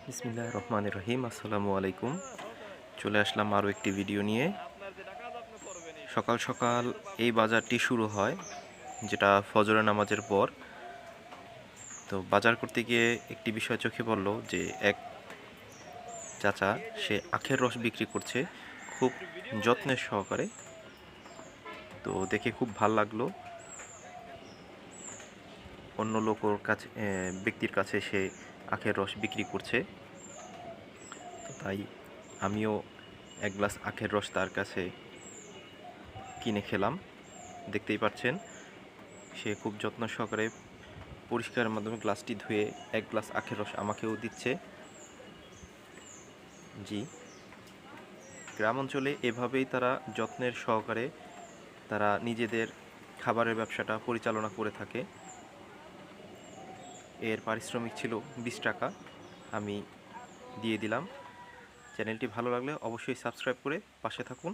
বিসমিল্লাহির রহমানির রহিম। আসসালামু আলাইকুম। চলে আসলাম আরও একটি ভিডিও নিয়ে। সকাল সকাল এই বাজারটি শুরু হয়, যেটা ফজরের নামাজের পর। তো বাজার করতে গিয়ে একটি বিষয় চোখে পড়ল যে এক চাচা সে আখের রস বিক্রি করছে খুব যত্নের সহকারে। তো দেখে খুব ভাল লাগলো। অন্য লোকের কাছে ব্যক্তির কাছে সে আখের রস বিক্রি করছে। তো তাই আমিও এক গ্লাস আখের রস তার কাছে কিনে খেলাম। দেখতেই পাচ্ছেন সে খুব যত্ন সহকারে পরিষ্কারের মাধ্যমে গ্লাসটি ধুয়ে এক গ্লাস আখের রস আমাকেও দিচ্ছে। জি, গ্রাম অঞ্চলে এভাবেই তারা যত্নের সহকারে তারা নিজেদের খাবারের ব্যবসাটা পরিচালনা করে থাকে। এর পারিশ্রমিক ছিল 20 টাকা, আমি দিয়ে দিলাম। চ্যানেলটি ভালো লাগলে অবশ্যই সাবস্ক্রাইব করে পাশে থাকুন।